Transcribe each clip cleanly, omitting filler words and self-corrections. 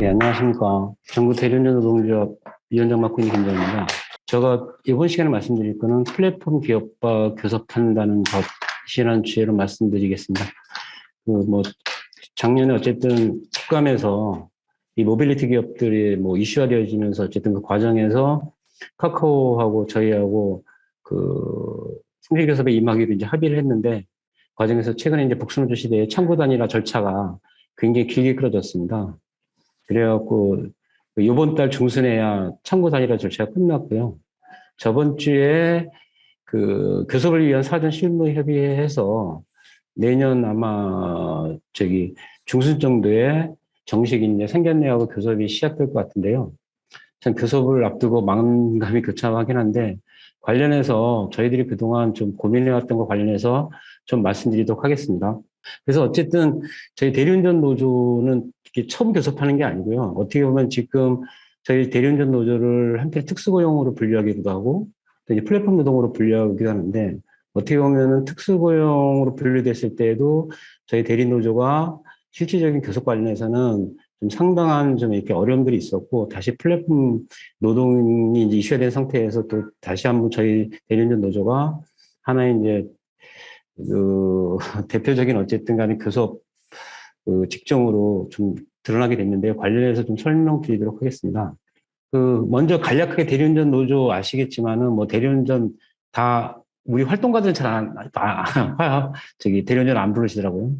안녕하십니까. 전국 대리운전 노동조합 위원장 맡고 있는 김정입니다. 제가 이번 시간에 말씀드릴 거는 플랫폼 기업과 교섭한다는 것이라는 주제로 말씀드리겠습니다. 작년에 어쨌든 특감에서 이 모빌리티 기업들이 이슈화되어지면서 어쨌든 그 과정에서 카카오하고 저희하고 승필교섭에 임하기로 이제 합의를 했는데, 과정에서 최근에 이제 복수노조 시대의 창구 단일화 절차가 굉장히 길게 끌어졌습니다. 그래갖고 이번 달 중순에야 창구 단일화 절차가 끝났고요. 저번 주에 교섭을 위한 사전 실무 협의해서 내년 아마 중순 정도에 정식 이제 상견례하고 교섭이 시작될 것 같은데요. 참 교섭을 앞두고 마음감이 교차하긴 한데, 관련해서 저희들이 그동안 좀 고민해왔던 거 관련해서 좀 말씀드리도록 하겠습니다. 그래서 어쨌든 저희 대리운전 노조는 이렇게 처음 교섭하는 게 아니고요. 어떻게 보면 지금 저희 대리운전 노조를 한편 특수고용으로 분류하기도 하고, 또 이제 플랫폼 노동으로 분류하기도 하는데, 어떻게 보면은 특수고용으로 분류됐을 때에도 저희 대리노조가 실질적인 교섭 관련해서는 좀 상당한 좀 이렇게 어려움들이 있었고, 다시 플랫폼 노동이 이제 이슈화된 상태에서 또 다시 한번 저희 대리운전 노조가 하나의 이제 대표적인 어쨌든 간에 교섭 직종으로 좀 드러나게 됐는데요. 관련해서 좀 설명드리도록 하겠습니다. 먼저 간략하게 대리운전 노조 아시겠지만은 대리운전 다 우리 활동가들은 대리운전 안 부르시더라고요.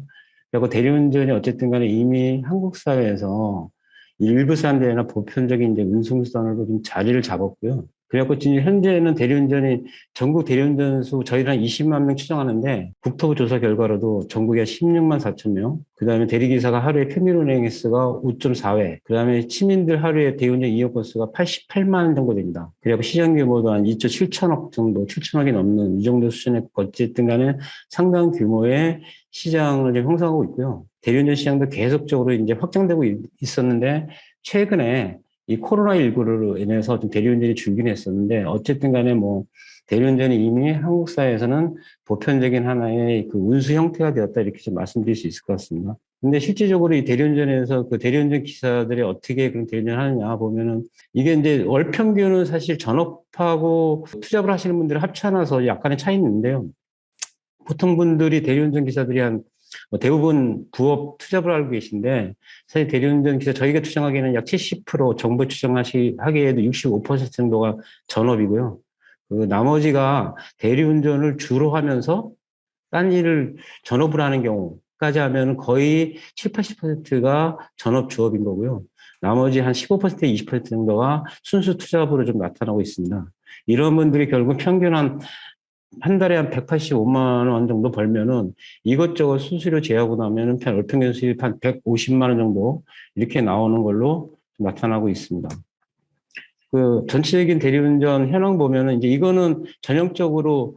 그리고 대리운전이 어쨌든 간에 이미 한국 사회에서 일부 사람들이나 보편적인 이제 운송수단으로 좀 자리를 잡았고요. 그래갖고 지금 현재는 대리운전이 전국 대리운전 수 저희는 한 20만 명 추정하는데, 국토부 조사 결과로도 전국에 16만 4천 명, 그 다음에 대리기사가 하루에 평균 운행 횟수가 5.4회, 그 다음에 시민들 하루에 대리운전 이용 건수가 88만 정도 됩니다. 그래갖고 시장 규모도 한 2조 7천억 정도, 7천억이 넘는 이 정도 수준의 어쨌든 간에 상당한 규모의 시장을 지금 형성하고 있고요. 대리운전 시장도 계속적으로 이제 확장되고 있었는데, 최근에 이 코로나19로 인해서 좀 대리운전이 줄긴 했었는데, 어쨌든 간에 대리운전이 이미 한국 사회에서는 보편적인 하나의 운수 형태가 되었다, 이렇게 좀 말씀드릴 수 있을 것 같습니다. 근데 실질적으로 이 대리운전에서 대리운전 기사들이 어떻게 그런 대리운전 하느냐 보면은, 이게 이제 월 평균은 사실 전업하고 투잡을 하시는 분들이 합쳐놔서 약간의 차이는 있는데요. 보통 분들이 대리운전 기사들이 대부분 부업 투잡을 알고 계신데, 사실 대리운전 기사 저희가 추정하기에는 약 70%, 정부 추정하기에도 65% 정도가 전업이고요. 나머지가 대리운전을 주로 하면서 딴 일을 전업을 하는 경우까지 하면 거의 7, 80%가 전업 주업인 거고요. 나머지 한 15%, 20% 정도가 순수 투잡으로 좀 나타나고 있습니다. 이런 분들이 결국 평균 한 달에 한 185만 원 정도 벌면은 이것저것 수수료 제하고 나면은 월평균 수입 한 150만 원 정도 이렇게 나오는 걸로 나타나고 있습니다. 전체적인 대리운전 현황 보면은 이제 이거는 전형적으로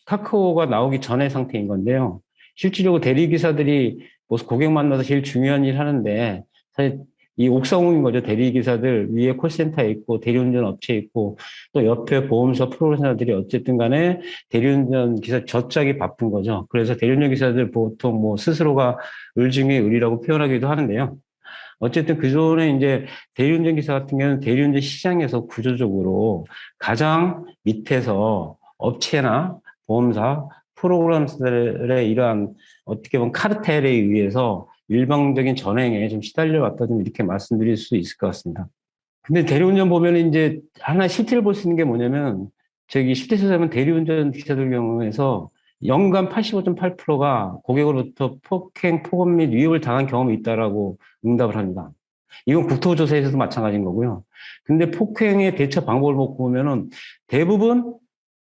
카카오가 나오기 전의 상태인 건데요. 실질적으로 대리기사들이 고객 만나서 제일 중요한 일 하는데, 사실 이 옥상홍인 거죠. 대리기사들 위에 콜센터에 있고 대리운전 업체에 있고 또 옆에 보험사 프로페셔널들이 어쨌든 간에 대리운전 기사 젖짝이 바쁜 거죠. 그래서 대리운전 기사들 보통 스스로가 을 중에 을이라고 표현하기도 하는데요. 어쨌든 그전에 이제 대리운전 기사 같은 경우는 대리운전 시장에서 구조적으로 가장 밑에서 업체나 보험사, 프로그램들의 이러한 어떻게 보면 카르텔에 의해서 일방적인 전횡에 좀 시달려왔다, 좀 이렇게 말씀드릴 수 있을 것 같습니다. 근데 대리운전 보면 이제 하나 실태를 볼 수 있는 게 뭐냐면, 10대 수사하면 대리운전 기사들 경우에서 연간 85.8%가 고객으로부터 폭행, 폭언 및 위협을 당한 경험이 있다라고 응답을 합니다. 이건 국토조사에서도 마찬가지인 거고요. 근데 폭행의 대처 방법을 보면은 대부분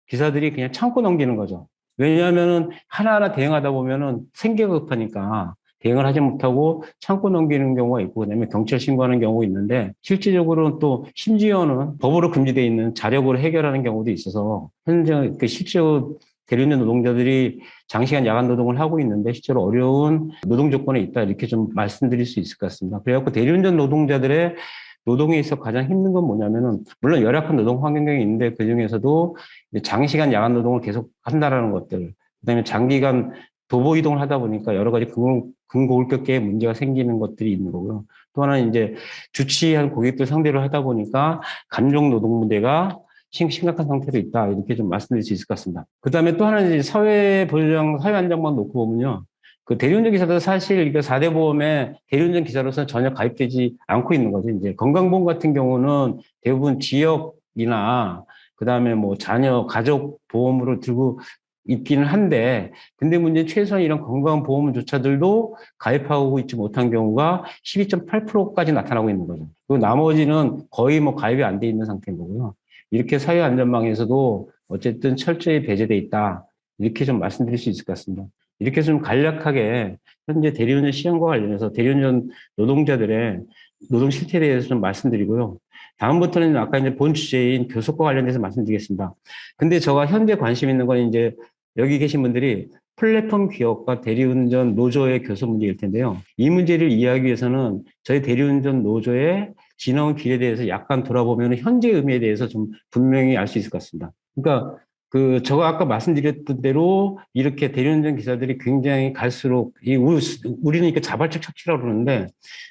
기사들이 그냥 참고 넘기는 거죠. 왜냐하면은 하나하나 대응하다 보면은 생계가 급하니까 대응을 하지 못하고 참고 넘기는 경우가 있고, 그다음에 경찰 신고하는 경우가 있는데, 실질적으로는 또 심지어는 법으로 금지되어 있는 자력으로 해결하는 경우도 있어서, 현재 실제로 대리운전 노동자들이 장시간 야간 노동을 하고 있는데 실제로 어려운 노동 조건에 있다, 이렇게 좀 말씀드릴 수 있을 것 같습니다. 그래갖고 대리운전 노동자들의 노동에 있어 가장 힘든 건 뭐냐면은, 물론 열악한 노동 환경이 있는데 그 중에서도 장시간 야간 노동을 계속 한다라는 것들, 그다음에 장기간 도보 이동을 하다 보니까 여러 가지 근고급격계에 문제가 생기는 것들이 있는 거고요. 또 하나는 이제 주치한 고객들 상대로 하다 보니까 감정 노동 문제가 심각한 상태로 있다. 이렇게 좀 말씀드릴 수 있을 것 같습니다. 그 다음에 또 하나는 이제 사회보장, 사회안전망 놓고 보면요. 그 대리운전 기사도 사실 이거 4대 보험에 대리운전 기사로서는 전혀 가입되지 않고 있는 거죠. 이제 건강보험 같은 경우는 대부분 지역이나 그 다음에 뭐 자녀, 가족 보험으로 들고 있기는 한데, 근데 문제는 최소한 이런 건강보험조차들도 가입하고 있지 못한 경우가 12.8%까지 나타나고 있는 거죠. 그리고 나머지는 거의 뭐 가입이 안 돼 있는 상태인 거고요. 이렇게 사회안전망에서도 어쨌든 철저히 배제돼 있다. 이렇게 좀 말씀드릴 수 있을 것 같습니다. 이렇게 좀 간략하게 현재 대리운전 시험과 관련해서 대리운전 노동자들의 노동 실태에 대해서 좀 말씀드리고요. 다음부터는 아까 이제 본 주제인 교섭과 관련해서 말씀드리겠습니다. 근데 제가 현재 관심 있는 건 이제 여기 계신 분들이 플랫폼 기업과 대리운전 노조의 교섭 문제일 텐데요. 이 문제를 이해하기 위해서는 저희 대리운전 노조의 진행 길에 대해서 약간 돌아보면 현재 의미에 대해서 좀 분명히 알 수 있을 것 같습니다. 그러니까 제가 아까 말씀드렸던 대로 이렇게 대리운전 기사들이 굉장히 갈수록 우리는 이렇게 자발적 착취라고 그러는데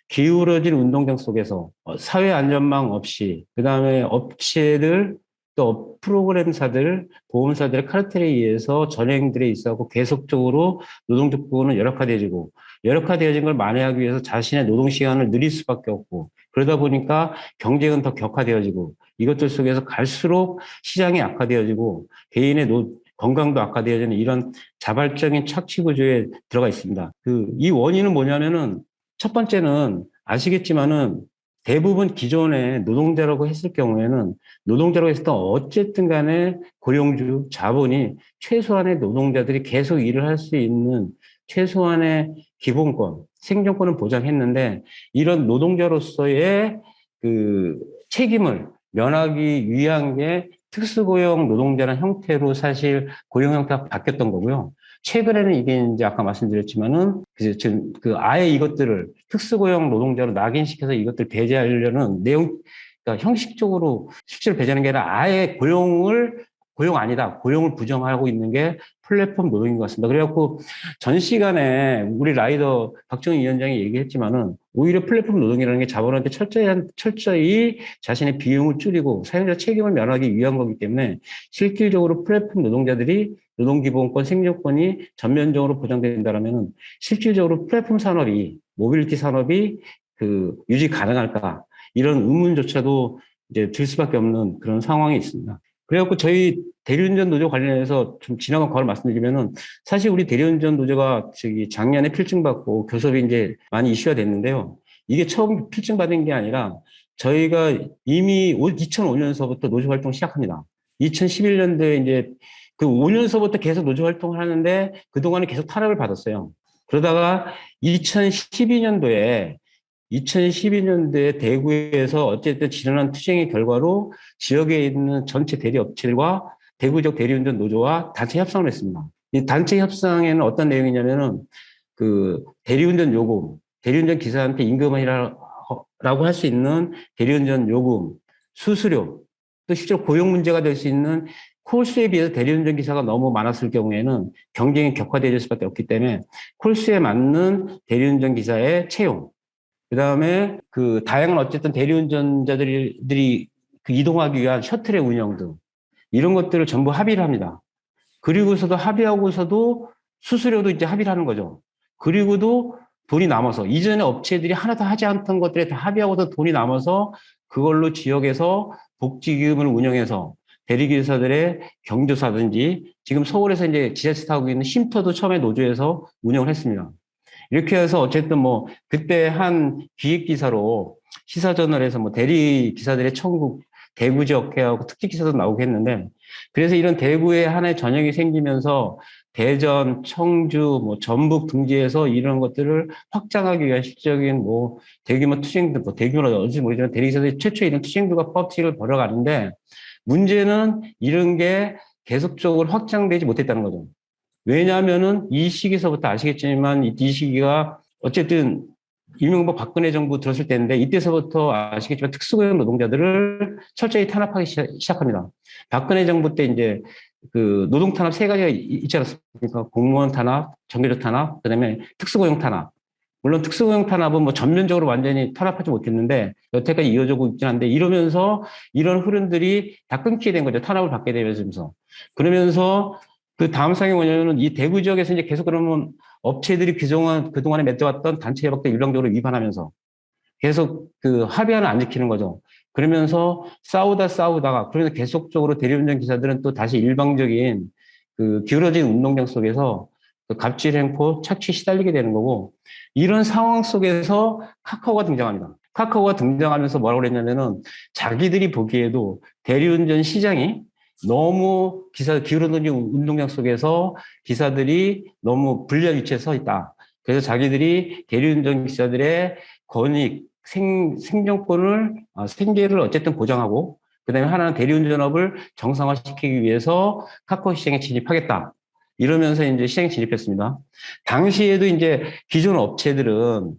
기울어진 운동장 속에서 사회 안전망 없이 그다음에 업체들 또 프로그램사들, 보험사들의 카르텔에 의해서 전횡들에 있어서 계속적으로 노동조건은 열악화되어진 걸 만회하기 위해서 자신의 노동시간을 늘릴 수밖에 없고 그러다 보니까 경쟁은 더 격화되어지고 이것들 속에서 갈수록 시장이 악화되어지고 개인의 건강도 악화되어지는 이런 자발적인 착취 구조에 들어가 있습니다. 이 원인은 뭐냐면은 첫 번째는 아시겠지만은 대부분 기존에 노동자라고 했을 경우에는 노동자라고 했을 때 어쨌든 간에 고용주, 자본이 최소한의 노동자들이 계속 일을 할 수 있는 최소한의 기본권, 생존권을 보장했는데 이런 노동자로서의 책임을 면하기 위한 게 특수고용 노동자라는 형태로 사실 고용 형태가 바뀌었던 거고요. 최근에는 이게 이제 아까 말씀드렸지만은 지금 아예 이것들을 특수고용 노동자로 낙인시켜서 이것들 배제하려는 내용, 그러니까 형식적으로 실제로 배제하는 게 아니라 아예 고용 아니다. 고용을 부정하고 있는 게 플랫폼 노동인 것 같습니다. 그래갖고 전 시간에 우리 라이더 박정희 위원장이 얘기했지만은 오히려 플랫폼 노동이라는 게 자본한테 철저히 자신의 비용을 줄이고 사용자 책임을 면하기 위한 거기 때문에 실질적으로 플랫폼 노동자들이 노동기본권, 생존권이 전면적으로 보장된다라면은 실질적으로 플랫폼 산업이, 모빌리티 산업이 유지 가능할까? 이런 의문조차도 이제 들 수밖에 없는 그런 상황이 있습니다. 그래갖고 저희 대리운전 노조 관련해서 좀 지나간 과를 말씀드리면은 사실 우리 대리운전 노조가 작년에 필증받고 교섭이 이제 많이 이슈가 됐는데요. 이게 처음 필증받은 게 아니라 저희가 이미 2005년서부터 노조 활동 시작합니다. 2011년도에 이제 5년서부터 계속 노조 활동을 하는데 그동안에 계속 탄압을 받았어요. 그러다가 2012년도에 대구에서 어쨌든 지난한 투쟁의 결과로 지역에 있는 전체 대리업체들과 대구적 대리운전 노조와 단체 협상을 했습니다. 이 단체 협상에는 어떤 내용이냐면은 대리운전 요금, 대리운전 기사한테 임금이라고 할 수 있는 대리운전 요금, 수수료, 또 실제로 고용 문제가 될 수 있는 콜수에 비해서 대리운전 기사가 너무 많았을 경우에는 경쟁이 격화될 수밖에 없기 때문에 콜수에 맞는 대리운전 기사의 채용, 그 다음에 다양한 어쨌든 대리운전자들이 이동하기 위한 셔틀의 운영 등 이런 것들을 전부 합의를 합니다. 그리고서도 합의하고서도 수수료도 이제 합의를 하는 거죠. 그리고도 돈이 남아서 이전에 업체들이 하나도 하지 않던 것들에 다 합의하고서 돈이 남아서 그걸로 지역에서 복지기금을 운영해서 대리기사들의 경조사든지 지금 서울에서 이제 지하철 타고 있는 쉼터도 처음에 노조에서 운영을 했습니다. 이렇게 해서 어쨌든 뭐 그때 한 기획기사로 시사저널에서 뭐 대리기사들의 천국 대구 지역회하고 특집기사도 나오고 했는데 그래서 이런 대구에 하나의 전역이 생기면서 대전, 청주, 뭐 전북 등지에서 이런 것들을 확장하기 위한 실질적인 뭐 대규모 투쟁들, 뭐 대규모는 어찌 모르지만 대리기사들이 최초 이런 투쟁들과 법칙을 벌여가는데 문제는 이런 게 계속적으로 확장되지 못했다는 거죠. 왜냐하면은 이 시기서부터 아시겠지만 이 시기가 어쨌든 이명박 박근혜 정부 들었을 때인데 이때서부터 아시겠지만 특수고용 노동자들을 철저히 탄압하기 시작합니다. 박근혜 정부 때 이제 노동 탄압 세 가지가 있지 않았습니까? 공무원 탄압, 정규직 탄압, 그다음에 특수고용 탄압. 물론 특수형 탄압은 뭐 전면적으로 완전히 탄압하지 못했는데 여태까지 이어지고 있긴 한데 이러면서 이런 흐름들이 다 끊기게 된 거죠. 탄압을 받게 되면서. 그러면서 그 다음 상황이 뭐냐면은 이 대구 지역에서 이제 계속 그러면 업체들이 그동안에 맺어왔던 단체 협약도 일방적으로 위반하면서 계속 그 합의안을 안 지키는 거죠. 그러면서 싸우다가 그러면서 계속적으로 대리운전 기사들은 또 다시 일방적인 그 기울어진 운동장 속에서 그 갑질 행포 착취 시달리게 되는 거고 이런 상황 속에서 카카오가 등장합니다. 카카오가 등장하면서 뭐라고 그랬냐면은 자기들이 보기에도 대리운전 시장이 너무 기울어진 운동장 속에서 기사들이 너무 불리한 위치에 서 있다. 그래서 자기들이 대리운전 기사들의 권익, 생존권을, 생계를 어쨌든 보장하고, 그 다음에 하나는 대리운전업을 정상화시키기 위해서 카카오 시장에 진입하겠다. 이러면서 이제 시장에 진입했습니다. 당시에도 이제 기존 업체들은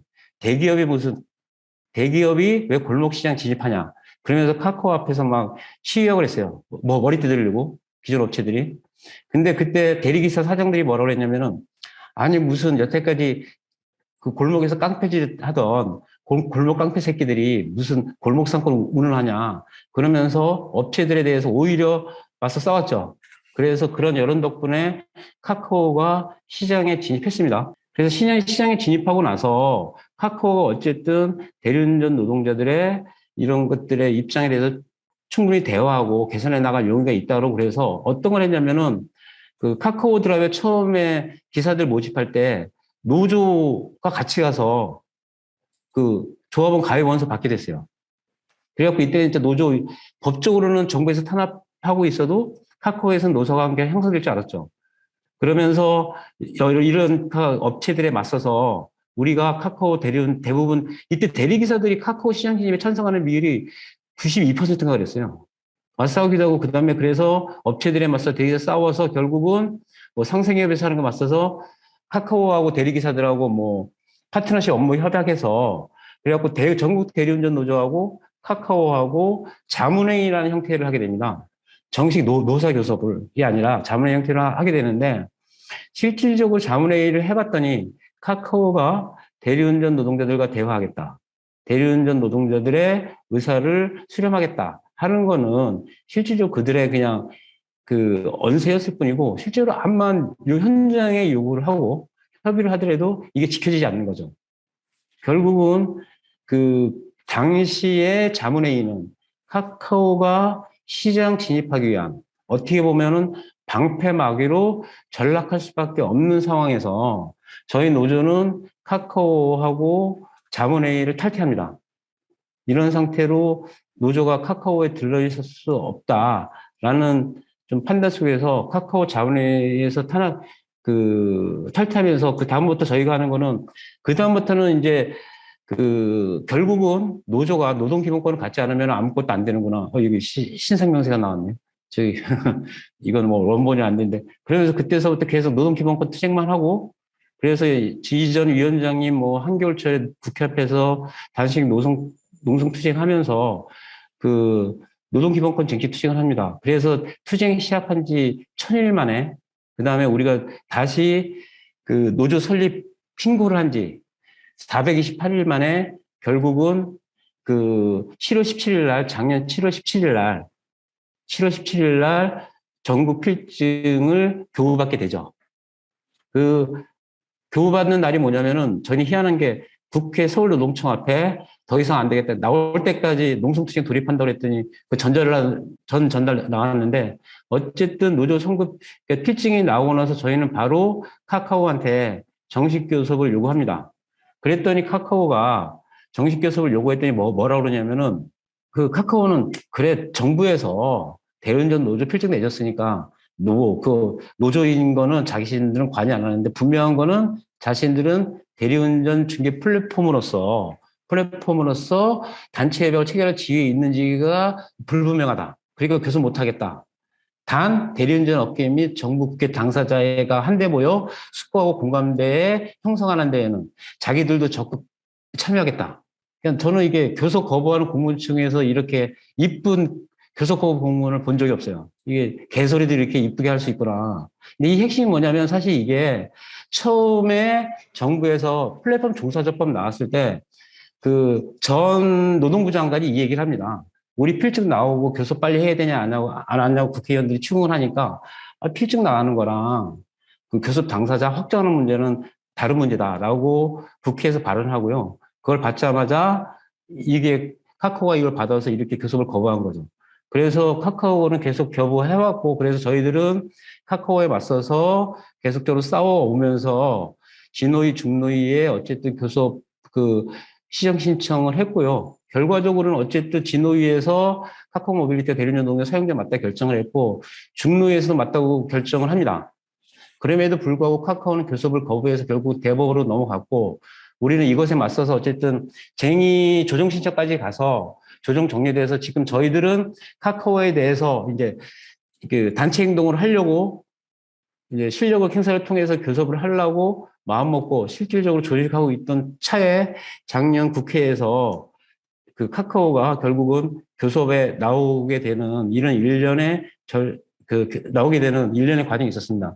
대기업이 왜 골목시장 진입하냐. 그러면서 카카오 앞에서 막 시위하고 그랬어요. 뭐 머리띠 들고, 기존 업체들이. 근데 그때 대리기사 사장들이 뭐라고 그랬냐면은, 아니, 무슨 여태까지 그 골목에서 깡패질 하던 골목 깡패 새끼들이 무슨 골목 상권 운운하냐. 그러면서 업체들에 대해서 오히려 맞서 싸웠죠. 그래서 그런 여론 덕분에 카카오가 시장에 진입했습니다. 그래서 시장에 진입하고 나서 카카오가 어쨌든 대리운전 노동자들의 이런 것들의 입장에 대해서 충분히 대화하고 개선해 나갈 용의가 있다고 그래서 어떤 걸 했냐면은 그 카카오 드라이브 처음에 기사들 모집할 때 노조가 같이 가서 그 조합원 가입 원서 받게 됐어요. 그래갖고 이때 진짜 법적으로는 정부에서 탄압하고 있어도 카카오에서는 노조가 함께 형성될 줄 알았죠. 그러면서 이런 업체들에 맞서서 우리가 카카오 대부분 이때 대리기사들이 카카오 시장 진입에 찬성하는 비율이 92%가 그랬어요. 맞싸우기도 하고 그다음에 그래서 업체들에 맞서 대리기사 싸워서 결국은 뭐 상생협에서 하는 거 맞서서 카카오하고 대리기사들하고 뭐 파트너십 업무 협약해서 그래갖고 전국 대리운전 노조하고 카카오하고 자문회의라는 형태를 하게 됩니다. 정식 노사 교섭이 아니라 자문회의 형태를 하게 되는데 실질적으로 자문회의를 해봤더니 카카오가 대리운전 노동자들과 대화하겠다. 대리운전 노동자들의 의사를 수렴하겠다 하는 거는 실질적으로 그들의 그냥 그 언세였을 뿐이고 실제로 암만 현장에 요구를 하고 협의를 하더라도 이게 지켜지지 않는 거죠. 결국은 그 당시의 자문회의는 카카오가 시장 진입하기 위한 어떻게 보면은 방패막이로 전락할 수밖에 없는 상황에서 저희 노조는 카카오하고 자문회의를 탈퇴합니다. 이런 상태로 노조가 카카오에 들러있을 수 없다라는 좀 판단 속에서 카카오 자문회의에서 탈퇴하면서 그 다음부터 저희가 하는 거는 그 다음부터는 이제 결국은 노조가 노동기본권을 갖지 않으면 아무것도 안 되는구나. 여기 신상명세가 나왔네. 저기, 이건 뭐 원본이 안 되는데. 그러면서 그때서부터 계속 노동기본권 투쟁만 하고, 그래서 이전 위원장님 뭐 한겨울 초에 국회 앞에서 단식 농성 투쟁하면서 그 노동기본권 쟁취 투쟁을 합니다. 그래서 투쟁이 시작한 지 1000일 만에, 그 다음에 우리가 다시 그 노조 설립 신고를 한지 428일 만에 결국은 그 7월 17일 날, 작년 7월 17일 날 전국 필증을 교부받게 되죠. 그 교부받는 날이 뭐냐면은 전이 희한한 게 국회 서울노동청 앞에 더 이상 안 되겠다. 나올 때까지 농성투쟁 돌입한다고 했더니 그 전달 나왔는데 어쨌든 노조 성급 그러니까 필증이 나오고 나서 저희는 바로 카카오한테 정식 교섭을 요구합니다. 그랬더니 카카오가 정식 교섭을 요구했더니 뭐라고 그러냐면은 그 카카오는 그래 정부에서 대리운전 노조 필증 내줬으니까 그 노조인 거는 자신들은 관여 안 하는데 분명한 거는 자신들은 대리운전 중개 플랫폼으로서 단체 협약을 체결할 지위에 있는지가 불분명하다. 그리고 교섭 못하겠다. 단 대리운전 업계 및 정부 국회 당사자가 한데 모여 숙고하고 공감대에 형성하는 데에는 자기들도 적극 참여하겠다. 그냥 저는 이게 교섭 거부하는 공무원층에서 이렇게 이쁜 교섭거부 공문을 본 적이 없어요. 이게 개소리도 이렇게 이쁘게 할 수 있구나. 근데 이 핵심이 뭐냐면 사실 이게 처음에 정부에서 플랫폼 종사조법 나왔을 때 그 전 노동부 장관이 이 얘기를 합니다. 우리 필증 나오고 교섭 빨리 해야 되냐 안 하고 안 하냐고 국회의원들이 추궁하니까 필증 나가는 거랑 그 교섭 당사자 확정하는 문제는 다른 문제다라고 국회에서 발언하고요. 그걸 받자마자 이게 카카오가 이걸 받아서 이렇게 교섭을 거부한 거죠. 그래서 카카오는 계속 거부해왔고, 그래서 저희들은 카카오에 맞서서 계속적으로 싸워오면서 진노위, 중노위에 어쨌든 교섭 그 시정 신청을 했고요. 결과적으로는 어쨌든 진노위에서 카카오 모빌리티 대리운동의 사용자 맞다 결정을 했고, 중노위에서도 맞다고 결정을 합니다. 그럼에도 불구하고 카카오는 교섭을 거부해서 결국 대법으로 넘어갔고, 우리는 이것에 맞서서 어쨌든 쟁의 조정 신청까지 가서 조정 정리돼서 지금 저희들은 카카오에 대해서 이제 그 단체 행동을 하려고 이제 실력을 행사를 통해서 교섭을 하려고 마음먹고 실질적으로 조직하고 있던 차에 작년 국회에서 그 카카오가 결국은 교섭에 나오게 되는 이런 일련의 나오게 되는 일련의 과정이 있었습니다.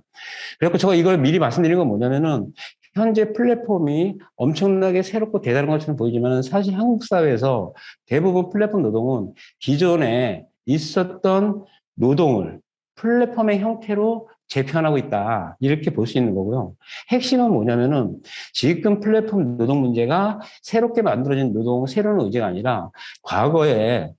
그래서 제가 이걸 미리 말씀드린 건 뭐냐면은 현재 플랫폼이 엄청나게 새롭고 대단한 것처럼 보이지만 사실 한국 사회에서 대부분 플랫폼 노동은 기존에 있었던 노동을 플랫폼의 형태로 재편하고 있다. 이렇게 볼 수 있는 거고요. 핵심은 뭐냐면은 지금 플랫폼 노동 문제가 새롭게 만들어진 노동, 새로운 의제가 아니라 과거에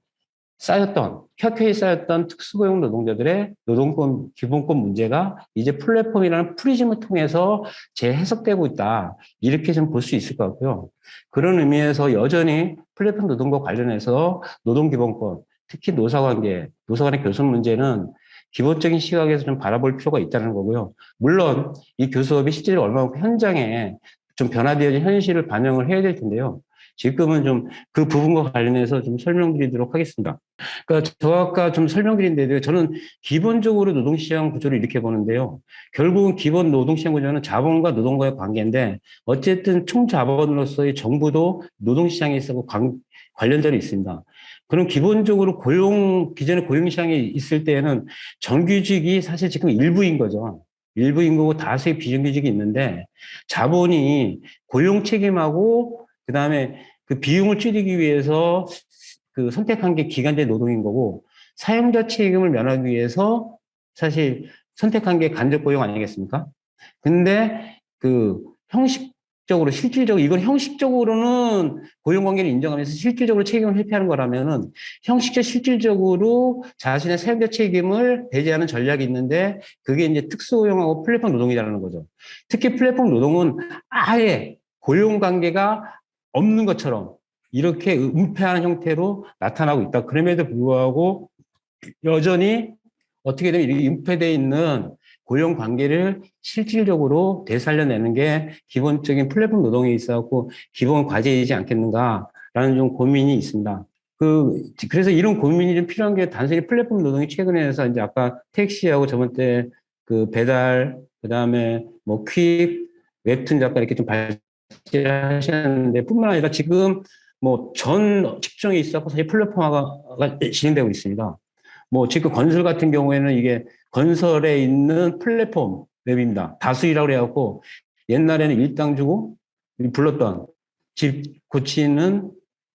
켜켜이 쌓였던 특수고용 노동자들의 노동권, 기본권 문제가 이제 플랫폼이라는 프리즘을 통해서 재해석되고 있다. 이렇게 좀 볼 수 있을 것 같고요. 그런 의미에서 여전히 플랫폼 노동과 관련해서 노동기본권, 특히 노사관계, 노사간의 교섭 문제는 기본적인 시각에서 좀 바라볼 필요가 있다는 거고요. 물론 이 교섭이 실제로 얼마만큼 현장에 좀 변화되어진 현실을 반영을 해야 될 텐데요. 지금은 좀 그 부분과 관련해서 좀 설명드리도록 하겠습니다. 그러니까 저 아까 좀 설명드린 대로 저는 기본적으로 노동시장 구조를 이렇게 보는데요. 결국은 기본 노동시장 구조는 자본과 노동과의 관계인데 어쨌든 총자본으로서의 정부도 노동시장에 있어 관련자로 있습니다. 그럼 기본적으로 기존의 고용시장에 있을 때에는 정규직이 사실 지금 일부인 거죠. 일부인 거고 다수의 비정규직이 있는데 자본이 고용 책임하고 그다음에 그 비용을 줄이기 위해서 그 선택한 게 기간제 노동인 거고 사용자 책임을 면하기 위해서 사실 선택한 게 간접 고용 아니겠습니까? 근데 그 형식적으로 실질적으로 이건 형식적으로는 고용 관계를 인정하면서 실질적으로 책임을 회피하는 거라면은 형식적 실질적으로 자신의 사용자 책임을 배제하는 전략이 있는데 그게 이제 특수고용하고 플랫폼 노동이라는 거죠. 특히 플랫폼 노동은 아예 고용 관계가 없는 것처럼 이렇게 은폐하는 형태로 나타나고 있다. 그럼에도 불구하고 여전히 어떻게 되면 이 은폐되어 있는 고용 관계를 실질적으로 되살려내는 게 기본적인 플랫폼 노동에 있어서 기본 과제이지 않겠는가라는 좀 고민이 있습니다. 그래서 이런 고민이 좀 필요한 게 단순히 플랫폼 노동이 최근에서 이제 아까 택시하고 저번 때 그 배달, 그 다음에 뭐 퀵, 웹툰 작가 이렇게 좀 발전하셨는데 뿐만 아니라 지금 뭐 전 직종에 있어서 사실 플랫폼화가 진행되고 있습니다. 뭐 지금 건설 같은 경우에는 이게 건설에 있는 플랫폼 웹입니다. 다수이라고 그래갖고 옛날에는 일당 주고 불렀던 집 고치는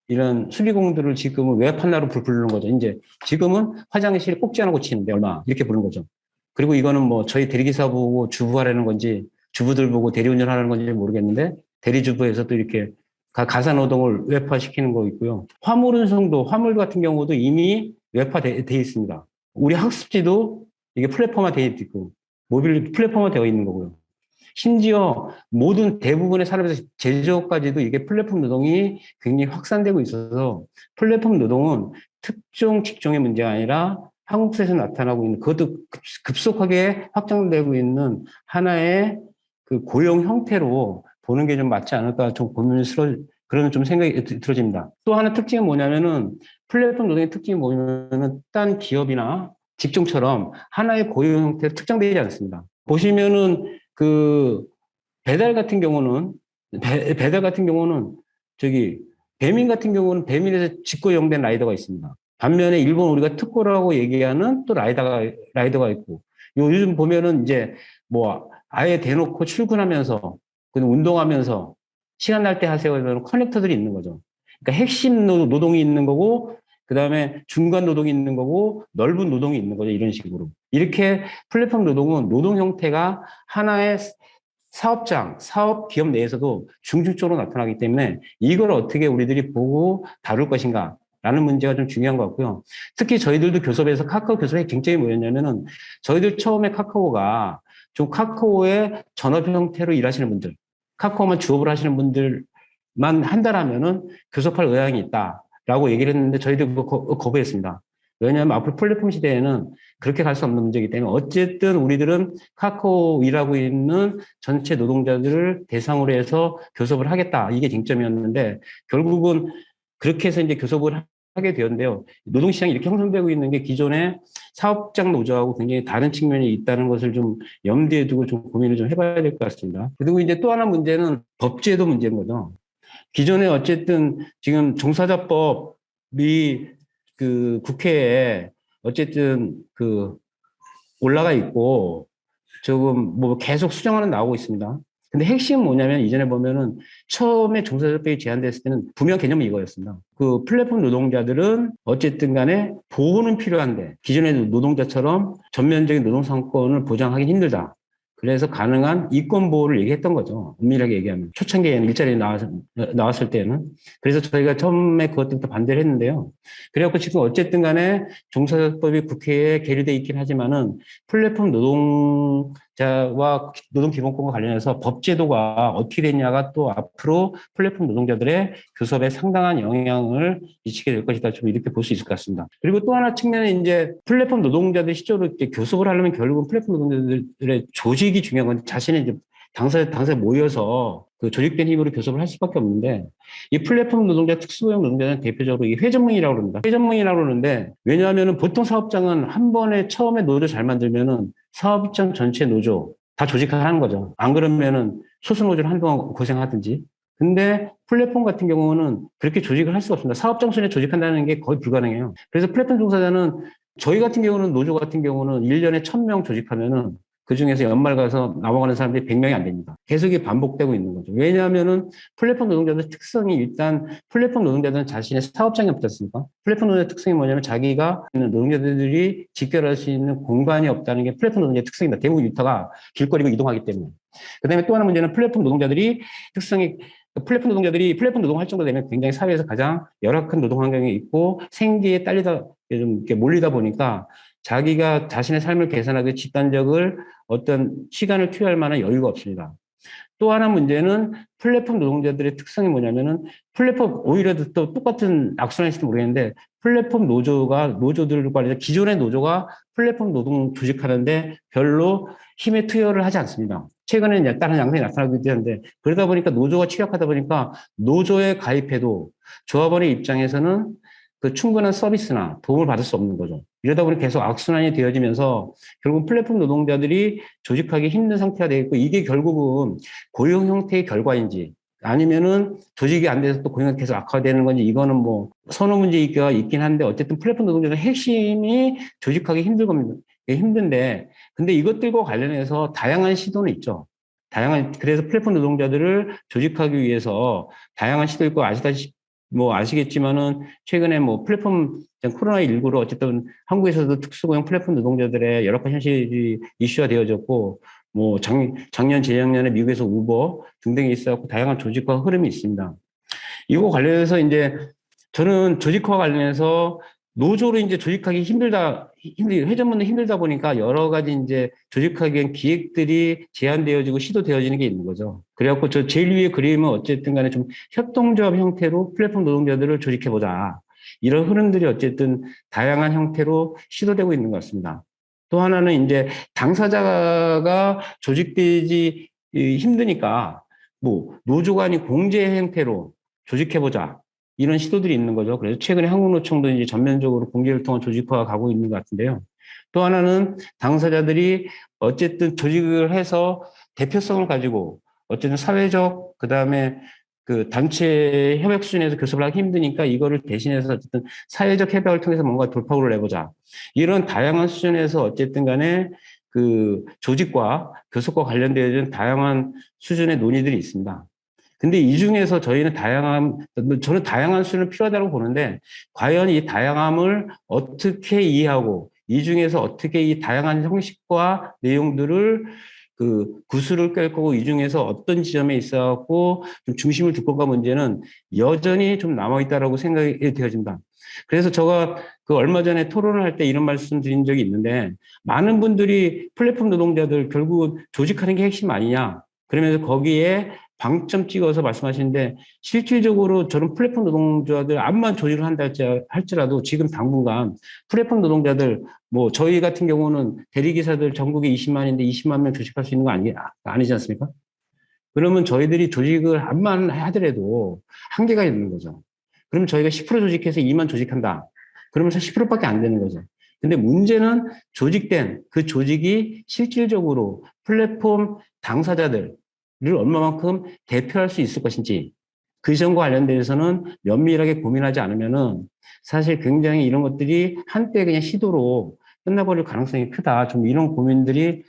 이런 수리공들을 지금은 웹 하나로 부르는 거죠. 이제 지금은 화장실 꼭지 하나 고치는데 얼마 이렇게 부르는 거죠. 그리고 이거는 뭐 저희 대리기사 보고 주부하라는 건지 주부들 보고 대리운전하는 건지 모르겠는데 대리주부에서도 이렇게 가사노동을 웹화시키는 거 있고요. 화물 운송도, 화물 같은 경우도 이미 웹화되어 있습니다. 우리 학습지도 이게 플랫폼화 되어 있고, 모빌 플랫폼화 되어 있는 거고요. 심지어 모든 대부분의 산업에서 제조업까지도 이게 플랫폼 노동이 굉장히 확산되고 있어서 플랫폼 노동은 특정 직종의 문제가 아니라 한국 사회에서 나타나고 있는 그것도 급속하게 확장되고 있는 하나의 그 고용 형태로 보는 게 좀 맞지 않을까 좀 그런 좀 생각이 들어집니다. 또 하나 특징은 뭐냐면은 플랫폼 노동의 특징이 뭐냐면은 딴 기업이나 직종처럼 하나의 고용 형태로 특정되지 않습니다. 보시면은 그 배달 같은 경우는 배달 같은 경우는 저기 배민 같은 경우는 배민에서 직고 이용된 라이더가 있습니다. 반면에 일본 우리가 특고라고 얘기하는 또 라이더가 있고, 요즘 보면은 이제 뭐 아예 대놓고 출근하면서, 운동하면서 시간 날 때 하세요. 이런 커넥터들이 있는 거죠. 그러니까 핵심 노동이 있는 거고, 그 다음에 중간 노동이 있는 거고, 넓은 노동이 있는 거죠. 이런 식으로. 이렇게 플랫폼 노동은 노동 형태가 하나의 사업 기업 내에서도 중증적으로 나타나기 때문에 이걸 어떻게 우리들이 보고 다룰 것인가 라는 문제가 좀 중요한 것 같고요. 특히 저희들도 교섭에서 카카오 교섭의 쟁점이 뭐였냐면은 저희들 처음에 카카오가 좀 카카오의 전업 형태로 일하시는 분들, 카카오만 주업을 하시는 분들만 한다라면은 교섭할 의향이 있다라고 얘기를 했는데 저희도 거부했습니다. 왜냐하면 앞으로 플랫폼 시대에는 그렇게 갈 수 없는 문제이기 때문에 어쨌든 우리들은 카카오 일하고 있는 전체 노동자들을 대상으로 해서 교섭을 하겠다. 이게 쟁점이었는데 결국은 그렇게 해서 이제 교섭을 하게 되었는데요. 노동시장이 이렇게 형성되고 있는 게 기존의 사업장 노조하고 굉장히 다른 측면이 있다는 것을 좀 염두에 두고 좀 고민을 좀 해봐야 될 것 같습니다. 그리고 이제 또 하나 문제는 법제도 문제인 거죠. 기존에 어쨌든 지금 종사자법이 그 국회에 어쨌든 그 올라가 있고 조금 뭐 계속 수정안은 나오고 있습니다. 근데 핵심은 뭐냐면 이전에 보면은 처음에 종사자법이 제안됐을 때는 분명 개념이 이거였습니다. 그 플랫폼 노동자들은 어쨌든 간에 보호는 필요한데 기존의 노동자처럼 전면적인 노동 상권을 보장하기 힘들다. 그래서 가능한 이권 보호를 얘기했던 거죠. 엄밀하게 얘기하면. 초창기에는 일자리에 나왔을 때는. 그래서 저희가 처음에 그것 때부터 반대를 했는데요. 그래갖고 지금 어쨌든 간에 종사자법이 국회에 계류돼 있긴 하지만은 플랫폼 노동자와 노동기본권과 관련해서 법제도가 어떻게 됐냐가 또 앞으로 플랫폼 노동자들의 교섭에 상당한 영향을 미치게 될 것이다. 좀 이렇게 볼 수 있을 것 같습니다. 그리고 또 하나 측면은 이제 플랫폼 노동자들 시절로 이렇게 교섭을 하려면 결국은 플랫폼 노동자들의 조직이 중요한 건데 자신의 이제 당사에 모여서 그 조직된 힘으로 교섭을 할 수밖에 없는데 이 플랫폼 노동자 특수고용 노동자는 대표적으로 이 회전문이라고 그럽니다. 회전문이라고 그러는데 왜냐하면은 보통 사업장은 한 번에 처음에 노조 잘 만들면은 사업장 전체 노조 다 조직하는 거죠. 안 그러면은 소수 노조를 한동안 고생하든지. 근데 플랫폼 같은 경우는 그렇게 조직을 할 수가 없습니다. 사업장 순에 조직한다는 게 거의 불가능해요. 그래서 플랫폼 종사자는 저희 같은 경우는 노조 같은 경우는 1년에 1,000명 조직하면은 그 중에서 연말 가서 남아가는 사람들이 100명이 안 됩니다. 계속 이게 반복되고 있는 거죠. 왜냐하면은 플랫폼 노동자들 특성이 일단 플랫폼 노동자들은 자신의 사업장이 없지 않습니까? 플랫폼 노동자 특성이 뭐냐면 자기가 노동자들이 직결할 수 있는 공간이 없다는 게 플랫폼 노동자의 특성입니다. 대부분 유타가 길거리로 이동하기 때문에. 그 다음에 또 하나 문제는 플랫폼 노동자들이 특성이 플랫폼 노동자들이 플랫폼 노동 할 정도 되면 굉장히 사회에서 가장 열악한 노동 환경에 있고 생계에 딸리다 좀 이렇게 몰리다 보니까 자기가 자신의 삶을 개선하기 집단적을 어떤 시간을 투여할 만한 여유가 없습니다. 또 하나 문제는 플랫폼 노동자들의 특성이 뭐냐면은 플랫폼 오히려 또 똑같은 악순환일지도 모르겠는데 플랫폼 노조들과 관련해서 기존의 노조가 플랫폼 노동 조직하는데 별로 힘의 투여를 하지 않습니다. 최근에는 다른 양상이 나타나고 있는데 그러다 보니까 노조가 취약하다 보니까 노조에 가입해도 조합원의 입장에서는 그 충분한 서비스나 도움을 받을 수 없는 거죠. 이러다 보니 계속 악순환이 되어지면서 결국 플랫폼 노동자들이 조직하기 힘든 상태가 되겠고 이게 결국은 고용 형태의 결과인지 아니면은 조직이 안 돼서 또 고용이 계속 악화되는 건지 이거는 뭐 선호 문제가 있긴 한데 어쨌든 플랫폼 노동자들 핵심이 조직하기 힘든데 근데 이것들과 관련해서 다양한 시도는 있죠. 그래서 플랫폼 노동자들을 조직하기 위해서 다양한 시도 있고 뭐 아시겠지만은 최근에 뭐 플랫폼 코로나19로 어쨌든 한국에서도 특수고용 플랫폼 노동자들의 여러 가지 현실이 이슈화 되어졌고 뭐 작년 재작년에 미국에서 우버 등등이 있어갖고 다양한 조직화 흐름이 있습니다. 이거 관련해서 이제 저는 조직화 관련해서 노조로 이제 조직하기 회전문도 힘들다 보니까 여러 가지 이제 조직하기 위한 기획들이 제안되어지고 시도되어지는 게 있는 거죠. 그래갖고 저 제일 위에 그림은 어쨌든 간에 좀 협동조합 형태로 플랫폼 노동자들을 조직해보자. 이런 흐름들이 어쨌든 다양한 형태로 시도되고 있는 것 같습니다. 또 하나는 이제 당사자가 조직되지 힘드니까 뭐 노조 간이 공제 형태로 조직해보자. 이런 시도들이 있는 거죠. 그래서 최근에 한국노총도 이제 전면적으로 공개를 통한 조직화가 가고 있는 것 같은데요. 또 하나는 당사자들이 어쨌든 조직을 해서 대표성을 가지고 어쨌든 사회적 그다음에 그 단체 협약 수준에서 교섭을 하기 힘드니까 이거를 대신해서 어쨌든 사회적 협약을 통해서 뭔가 돌파구를 내보자. 이런 다양한 수준에서 어쨌든 간에 그 조직과 교섭과 관련되어진 다양한 수준의 논의들이 있습니다. 근데 이 중에서 저는 다양한 수준은 필요하다고 보는데, 과연 이 다양함을 어떻게 이해하고, 이 중에서 어떻게 이 다양한 형식과 내용들을 그 구슬을 꿰 거고, 이 중에서 어떤 지점에 있어갖고 좀 중심을 둘 건가 문제는 여전히 좀 남아있다라고 생각이 되어진다. 그래서 제가 그 얼마 전에 토론을 할 때 이런 말씀 드린 적이 있는데, 많은 분들이 플랫폼 노동자들 결국 조직하는 게 핵심 아니냐. 그러면서 거기에 방점 찍어서 말씀하시는데, 실질적으로 저는 플랫폼 노동자들 암만 조직을 한다 할지라도 지금 당분간 플랫폼 노동자들 뭐 저희 같은 경우는 대리기사들 전국에 20만인데 20만 명 조직할 수 있는 거 아니지 않습니까? 그러면 저희들이 조직을 암만 하더라도 한계가 있는 거죠. 그러면 저희가 10% 조직해서 2만 조직한다. 그러면서 10%밖에 안 되는 거죠. 근데 문제는 조직된 그 조직이 실질적으로 플랫폼 당사자들을 얼마만큼 대표할 수 있을 것인지, 그 점과 관련돼서는 면밀하게 고민하지 않으면은 사실 굉장히 이런 것들이 한때 그냥 시도로 끝나버릴 가능성이 크다. 좀 이런 고민들이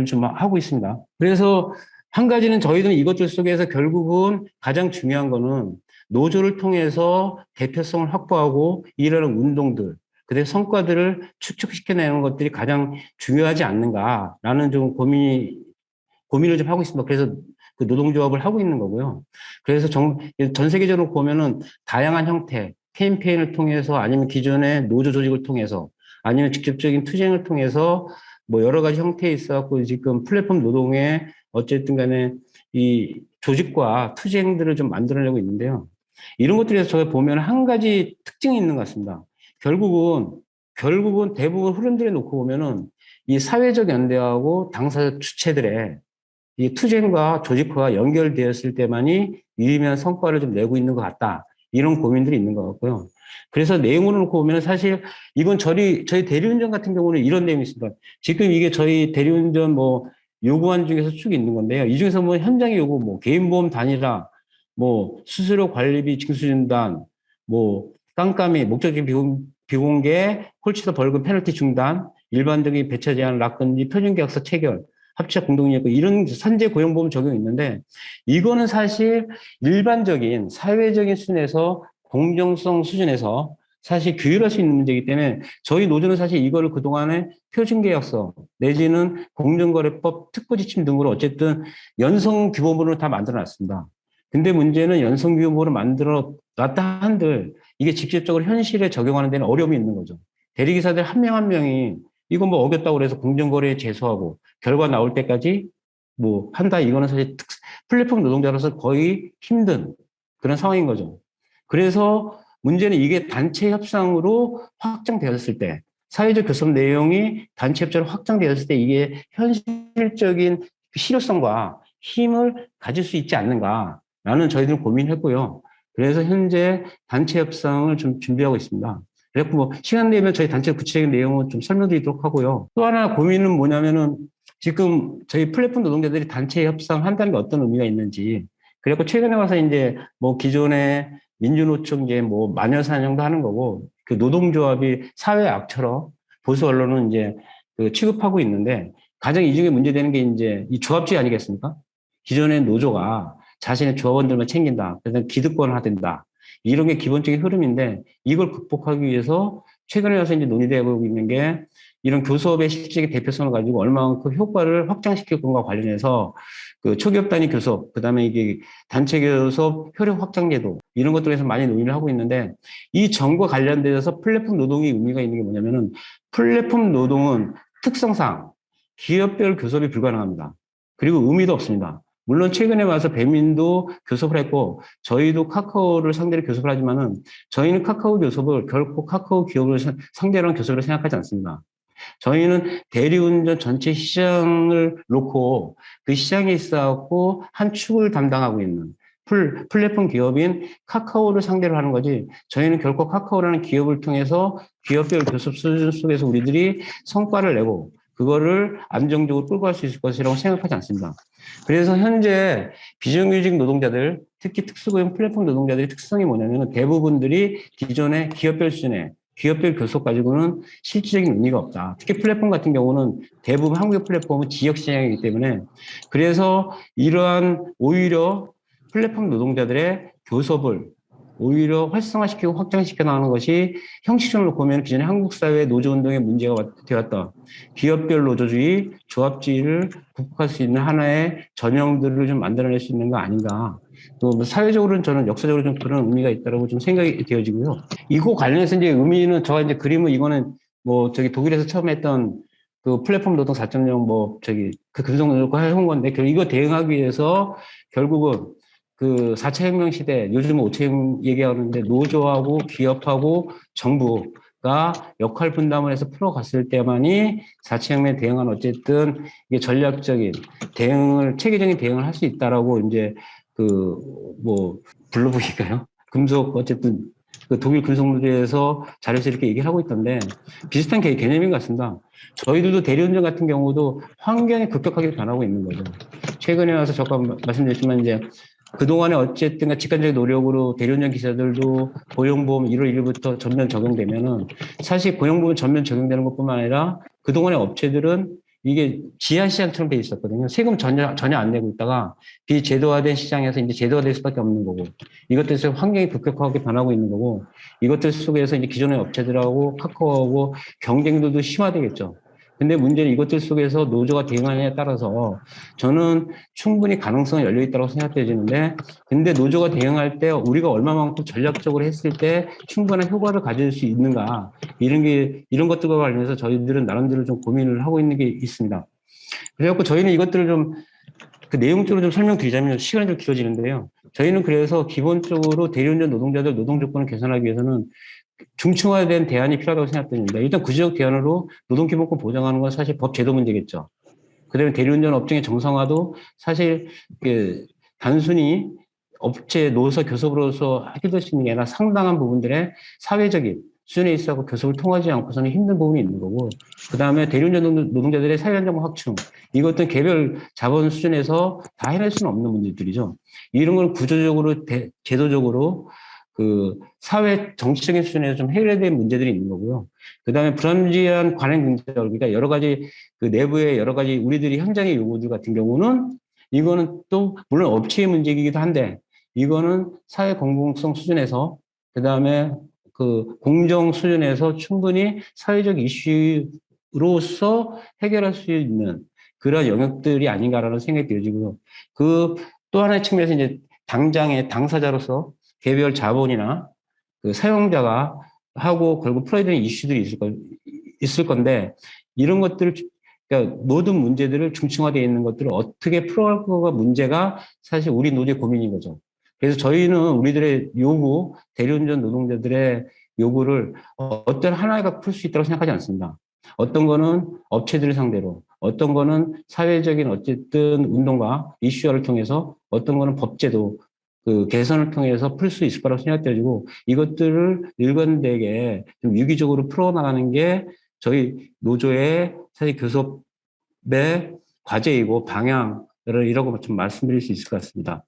좀 하고 있습니다. 그래서 한 가지는 저희들은 이것들 속에서 결국은 가장 중요한 거는 노조를 통해서 대표성을 확보하고 이러는 운동들, 그다음에 성과들을 축적시켜내는 것들이 가장 중요하지 않는가라는 좀 고민을 좀 하고 있습니다. 그래서 그 노동조합을 하고 있는 거고요. 그래서 전 세계적으로 보면은 다양한 형태, 캠페인을 통해서 아니면 기존의 노조 조직을 통해서 아니면 직접적인 투쟁을 통해서 뭐 여러 가지 형태에 있어갖고 지금 플랫폼 노동에 어쨌든 간에 이 조직과 투쟁들을 좀 만들어내고 있는데요. 이런 것들에서 저희 보면 한 가지 특징이 있는 것 같습니다. 결국은 대부분 흐름들에 놓고 보면은 이 사회적 연대하고 당사자 주체들의 이 투쟁과 조직화가 연결되었을 때만이 유의미한 성과를 좀 내고 있는 것 같다. 이런 고민들이 있는 것 같고요. 그래서 내용으로 놓고 보면 사실 이건 저희 대리운전 같은 경우는 이런 내용이 있습니다. 지금 이게 저희 대리운전 뭐 요구안 중에서 쭉 있는 건데요. 이 중에서 뭐 현장의 요구, 뭐 개인보험 단일화, 뭐 수수료 관리비 징수진단, 뭐 깜깜이 목적지 비공개, 홀치더 벌금 페널티 중단, 일반적인 배차 제한 락건지 표준계약서 체결, 합치자 공동이었고 이런 선제 고용보험 적용이 있는데, 이거는 사실 일반적인 사회적인 수준에서 공정성 수준에서 사실 규율할 수 있는 문제이기 때문에 저희 노조는 사실 이거를 그동안에 표준계약서 내지는 공정거래법 특보지침 등으로 어쨌든 연성규범으로 다 만들어놨습니다. 근데 문제는 연성규범으로 만들어 놨다 한들 이게 직접적으로 현실에 적용하는 데는 어려움이 있는 거죠. 대리기사들 한 명 한 명이 이거 뭐 어겼다고 그래서 공정거래에 제소하고 결과 나올 때까지 뭐 한다, 이거는 사실 플랫폼 노동자로서 거의 힘든 그런 상황인 거죠. 그래서 문제는 이게 단체 협상으로 확장되었을 때, 사회적 교섭 내용이 단체 협정으로 확장되었을 때 이게 현실적인 실효성과 힘을 가질 수 있지 않는가라는 저희들은 고민했고요. 그래서 현재 단체 협상을 좀 준비하고 있습니다. 그래서 뭐 시간 되면 저희 단체 구체적인 내용을 좀 설명드리도록 하고요. 또 하나 고민은 뭐냐면은 지금 저희 플랫폼 노동자들이 단체 협상한다는 게 어떤 의미가 있는지. 그리고 최근에 와서 이제 뭐 기존의 민주노총 이제 뭐 마녀사냥도 하는 거고, 그 노동조합이 사회 악처럼 보수 언론은 이제 그 취급하고 있는데, 가장 이 중에 문제되는 게 이제 이 조합주의 아니겠습니까? 기존의 노조가 자신의 조합원들만 챙긴다. 그래서 기득권을 하된다. 이런 게 기본적인 흐름인데, 이걸 극복하기 위해서 최근에 와서 이제 논의되고 있는 게 이런 교섭의 실질적인 대표성을 가지고 얼마만큼 효과를 확장시킬 건가 관련해서 그 초기업 단위 교섭, 그 다음에 이게 단체 교섭 효력 확장 제도, 이런 것들에서 많이 논의를 하고 있는데, 이 점과 관련돼서 플랫폼 노동의 의미가 있는 게 뭐냐면은, 플랫폼 노동은 특성상 기업별 교섭이 불가능합니다. 그리고 의미도 없습니다. 물론 최근에 와서 배민도 교섭을 했고 저희도 카카오를 상대로 교섭을 하지만은, 저희는 카카오 교섭을 결코 카카오 기업을 상대로 한 교섭을 생각하지 않습니다. 저희는 대리운전 전체 시장을 놓고 그 시장에 있어갖고 한 축을 담당하고 있는 플랫폼 기업인 카카오를 상대로 하는 거지, 저희는 결코 카카오라는 기업을 통해서 기업별 교섭 수준 속에서 우리들이 성과를 내고 그거를 안정적으로 끌고 갈 수 있을 것이라고 생각하지 않습니다. 그래서 현재 비정규직 노동자들, 특히 특수고용 플랫폼 노동자들의 특성이 뭐냐면 대부분들이 기존의 기업별 수준의 기업별 교섭 가지고는 실질적인 의미가 없다. 특히 플랫폼 같은 경우는 대부분 한국의 플랫폼은 지역 시장이기 때문에 그래서 이러한 오히려 플랫폼 노동자들의 교섭을 오히려 활성화시키고 확장시켜 나가는 것이 형식적으로 보면 기존의 한국 사회의 노조운동의 문제가 되었다. 기업별 노조주의, 조합주의를 극복할 수 있는 하나의 전형들을 좀 만들어낼 수 있는 거 아닌가. 또 사회적으로는 저는 역사적으로 좀 그런 의미가 있다고 좀 생각이 되어지고요. 이거 관련해서 이제 의미는 제가 이제 그림은 이거는 뭐 저기 독일에서 처음 했던 그 플랫폼 노동 4.0 뭐 저기 그 금속노조 해온 건데 이거 대응하기 위해서 결국은 그 4차 혁명 시대, 요즘 5차 혁명 얘기하는데 노조하고 기업하고 정부가 역할 분담을 해서 풀어갔을 때만이 4차 혁명에 대응한 어쨌든 이게 전략적인 대응을, 체계적인 대응을 할 수 있다라고 이제 그 뭐 블루북인가요? 금속 어쨌든 그 독일 금속노조에서 자료에서 이렇게 얘기를 하고 있던데 비슷한 개념인 것 같습니다. 저희들도 대리운전 같은 경우도 환경이 급격하게 변하고 있는 거죠. 최근에 와서 잠깐 말씀드렸지만 이제 그동안에 어쨌든 직관적인 노력으로 대리운전 기사들도 고용보험 1월 1일부터 전면 적용되면은 사실 고용보험 전면 적용되는 것뿐만 아니라 그동안의 업체들은 이게 지하 시장처럼 돼 있었거든요. 세금 전혀 안 내고 있다가 비제도화된 시장에서 이제 제도화될 수밖에 없는 거고 이것들 속에 환경이 급격하게 변하고 있는 거고 이것들 속에서 이제 기존의 업체들하고 카카오하고 경쟁도 심화되겠죠. 근데 문제는 이것들 속에서 노조가 대응하느냐에 따라서 저는 충분히 가능성이 열려 있다고 생각되지는데 근데 노조가 대응할 때 우리가 얼마만큼 전략적으로 했을 때 충분한 효과를 가질 수 있는가 이런 것들과 관련해서 저희들은 나름대로 좀 고민을 하고 있는 게 있습니다. 그래갖고 저희는 이것들을 좀 그 내용적으로 좀 설명드리자면 시간이 좀 길어지는데요. 저희는 그래서 기본적으로 대리운전 노동자들 노동 조건을 개선하기 위해서는 중층화된 대안이 필요하다고 생각됩니다. 일단 구체적 대안으로 노동기본권 보장하는 건 사실 법 제도 문제겠죠. 그다음에 대리운전 업종의 정상화도 사실 그 단순히 업체 노사 교섭으로서 해결될 수 있는 게 아니라 상당한 부분들의 사회적인 수준에 있어서 교섭을 통하지 않고서는 힘든 부분이 있는 거고 그다음에 대리운전 노동자들의 사회안정화 확충 이것도 개별 자본 수준에서 다 해낼 수는 없는 문제들이죠. 이런 걸 구조적으로 제도적으로 그 사회 정치적인 수준에서 좀 해결해야 될 문제들이 있는 거고요. 그다음에 불합리한 관행 근절 그러니까 여러 가지 그 내부의 여러 가지 우리들이 현장의 요구들 같은 경우는 이거는 또 물론 업체의 문제이기도 한데 이거는 사회 공공성 수준에서 그다음에 그 공정 수준에서 충분히 사회적 이슈로서 해결할 수 있는 그런 영역들이 아닌가라는 생각이 들어지고요. 그 또 하나의 측면에서 이제 당장의 당사자로서 개별 자본이나 그 사용자가 하고 결국 풀어야 되는 이슈들이 있을 건데 이런 것들을 그러니까 모든 문제들을 중층화되어 있는 것들을 어떻게 풀어갈 거가 문제가 사실 우리 노조의 고민인 거죠. 그래서 저희는 우리들의 요구, 대리운전 노동자들의 요구를 어떤 하나가 풀 수 있다고 생각하지 않습니다. 어떤 거는 업체들을 상대로, 어떤 거는 사회적인 어쨌든 운동과 이슈화를 통해서, 어떤 거는 법제도 그 개선을 통해서 풀 수 있을 거라고 생각되고 이것들을 일관되게 좀 유기적으로 풀어나가는 게 저희 노조의 사실 교섭의 과제이고 방향을 이라고 좀 말씀드릴 수 있을 것 같습니다.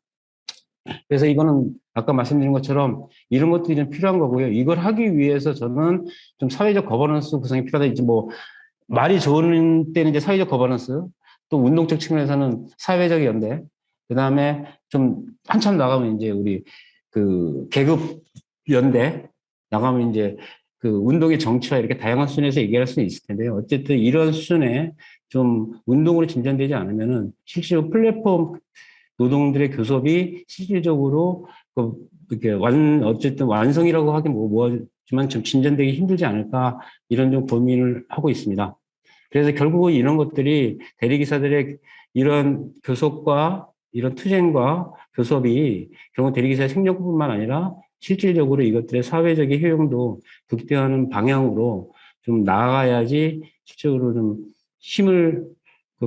그래서 이거는 아까 말씀드린 것처럼 이런 것들이 좀 필요한 거고요. 이걸 하기 위해서 저는 좀 사회적 거버넌스 구성이 필요하다. 이제 뭐 말이 좋은 때는 이제 사회적 거버넌스, 또 운동적 측면에서는 사회적 연대, 그 다음에 좀 한참 나가면 이제 우리 그 계급 연대 나가면 이제 그 운동의 정치화 이렇게 다양한 수준에서 얘기할 수는 있을 텐데요. 어쨌든 이런 수준에 좀 운동으로 진전되지 않으면은 실제로 플랫폼 노동들의 교섭이 실질적으로 그 이렇게 어쨌든 완성이라고 하긴 뭐지만 좀 진전되기 힘들지 않을까 이런 좀 고민을 하고 있습니다. 그래서 결국은 이런 것들이 대리기사들의 이런 교섭과 이런 투쟁과 교섭이 결국 대리기사의 생존뿐만 아니라 실질적으로 이것들의 사회적인 효용도 극대화하는 방향으로 좀 나아가야지 실질적으로 좀 힘을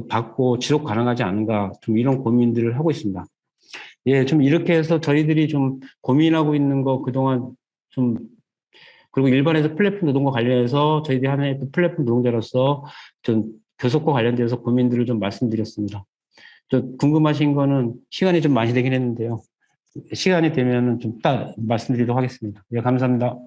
받고 지속 가능하지 않은가 좀 이런 고민들을 하고 있습니다. 예, 좀 이렇게 해서 저희들이 좀 고민하고 있는 거 그동안 좀 그리고 일반에서 플랫폼 노동과 관련해서 저희들이 하나의 플랫폼 노동자로서 좀 교섭과 관련돼서 고민들을 좀 말씀드렸습니다. 또 궁금하신 거는 시간이 좀 많이 되긴 했는데요. 시간이 되면은 좀 딱 말씀드리도록 하겠습니다. 예, 감사합니다.